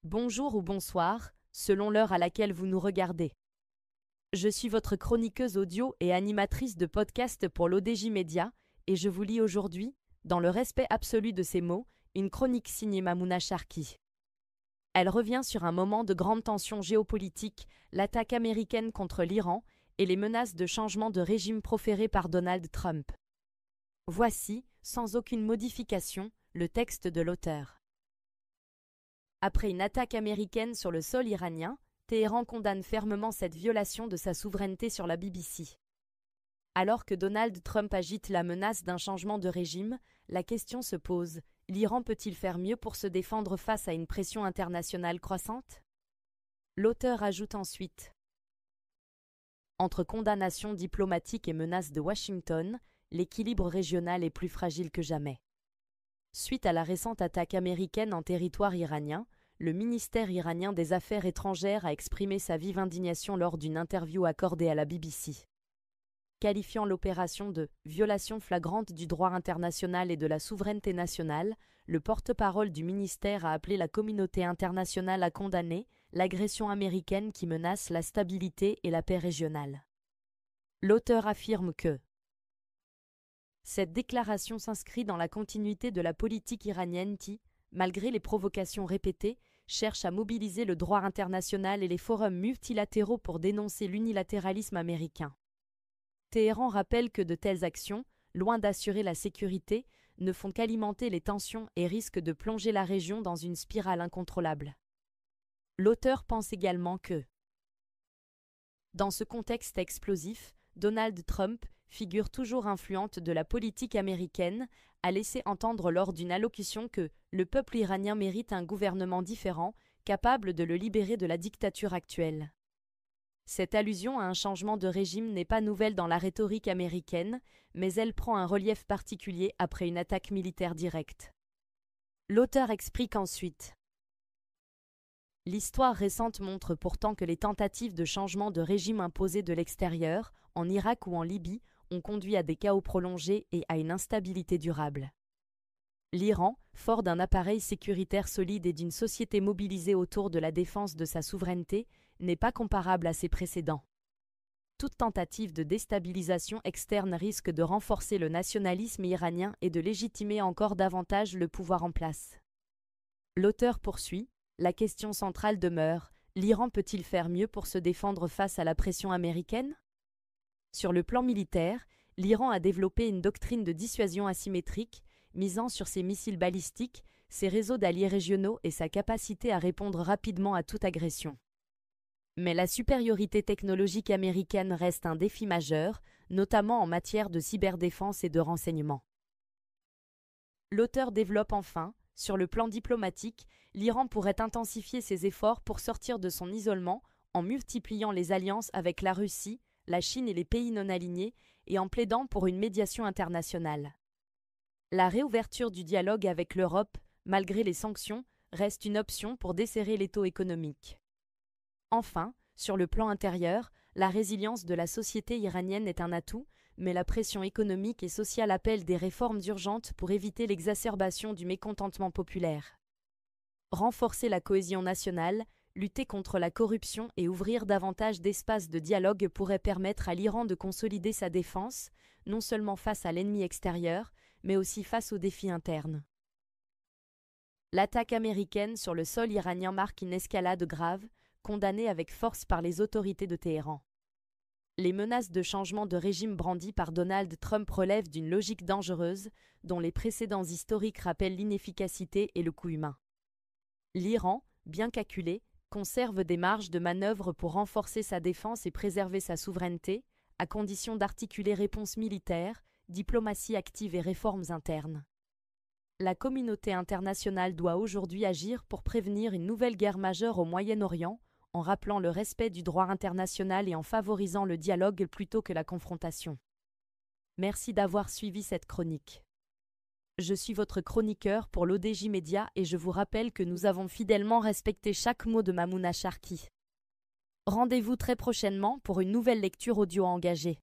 Bonjour ou bonsoir, selon l'heure à laquelle vous nous regardez. Je suis votre chroniqueuse audio et animatrice de podcast pour l'ODJ Média, et je vous lis aujourd'hui, dans le respect absolu de ces mots, une chronique signée Mamouna Sharki. Elle revient sur un moment de grande tension géopolitique, l'attaque américaine contre l'Iran et les menaces de changement de régime proférées par Donald Trump. Voici, sans aucune modification, le texte de l'auteur. Après une attaque américaine sur le sol iranien, Téhéran condamne fermement cette violation de sa souveraineté sur la BBC. Alors que Donald Trump agite la menace d'un changement de régime, la question se pose, l'Iran peut-il faire mieux pour se défendre face à une pression internationale croissante ? L'auteur ajoute ensuite: entre condamnation diplomatique et menaces de Washington, l'équilibre régional est plus fragile que jamais. Suite à la récente attaque américaine en territoire iranien, le ministère iranien des Affaires étrangères a exprimé sa vive indignation lors d'une interview accordée à la BBC. Qualifiant l'opération de « violation flagrante du droit international et de la souveraineté nationale », le porte-parole du ministère a appelé la communauté internationale à condamner l'agression américaine qui menace la stabilité et la paix régionale. L'auteur affirme que cette déclaration s'inscrit dans la continuité de la politique iranienne qui, malgré les provocations répétées, cherche à mobiliser le droit international et les forums multilatéraux pour dénoncer l'unilatéralisme américain. Téhéran rappelle que de telles actions, loin d'assurer la sécurité, ne font qu'alimenter les tensions et risquent de plonger la région dans une spirale incontrôlable. L'auteur pense également que, dans ce contexte explosif, Donald Trump, figure toujours influente de la politique américaine, a laissé entendre lors d'une allocution que le peuple iranien mérite un gouvernement différent, capable de le libérer de la dictature actuelle. Cette allusion à un changement de régime n'est pas nouvelle dans la rhétorique américaine, mais elle prend un relief particulier après une attaque militaire directe. L'auteur explique ensuite: l'histoire récente montre pourtant que les tentatives de changement de régime imposées de l'extérieur, en Irak ou en Libye, ont conduit à des chaos prolongés et à une instabilité durable. L'Iran, fort d'un appareil sécuritaire solide et d'une société mobilisée autour de la défense de sa souveraineté, n'est pas comparable à ses précédents. Toute tentative de déstabilisation externe risque de renforcer le nationalisme iranien et de légitimer encore davantage le pouvoir en place. L'auteur poursuit: la question centrale demeure, l'Iran peut-il faire mieux pour se défendre face à la pression américaine ? Sur le plan militaire, l'Iran a développé une doctrine de dissuasion asymétrique, misant sur ses missiles balistiques, ses réseaux d'alliés régionaux et sa capacité à répondre rapidement à toute agression. Mais la supériorité technologique américaine reste un défi majeur, notamment en matière de cyberdéfense et de renseignement. L'auteur développe enfin: sur le plan diplomatique, l'Iran pourrait intensifier ses efforts pour sortir de son isolement en multipliant les alliances avec la Russie, la Chine et les pays non alignés, et en plaidant pour une médiation internationale. La réouverture du dialogue avec l'Europe, malgré les sanctions, reste une option pour desserrer l'étau économique. Enfin, sur le plan intérieur, la résilience de la société iranienne est un atout, mais la pression économique et sociale appelle des réformes urgentes pour éviter l'exacerbation du mécontentement populaire. Renforcer la cohésion nationale, lutter contre la corruption et ouvrir davantage d'espaces de dialogue pourrait permettre à l'Iran de consolider sa défense, non seulement face à l'ennemi extérieur, mais aussi face aux défis internes. L'attaque américaine sur le sol iranien marque une escalade grave, condamnée avec force par les autorités de Téhéran. Les menaces de changement de régime brandies par Donald Trump relèvent d'une logique dangereuse, dont les précédents historiques rappellent l'inefficacité et le coût humain. L'Iran, bien qu'acculé, conserve des marges de manœuvre pour renforcer sa défense et préserver sa souveraineté, à condition d'articuler réponse militaire, diplomatie active et réformes internes. La communauté internationale doit aujourd'hui agir pour prévenir une nouvelle guerre majeure au Moyen-Orient, en rappelant le respect du droit international et en favorisant le dialogue plutôt que la confrontation. Merci d'avoir suivi cette chronique. Je suis votre chroniqueur pour l'ODJ Média et je vous rappelle que nous avons fidèlement respecté chaque mot de Mamouna Sharki. Rendez-vous très prochainement pour une nouvelle lecture audio engagée.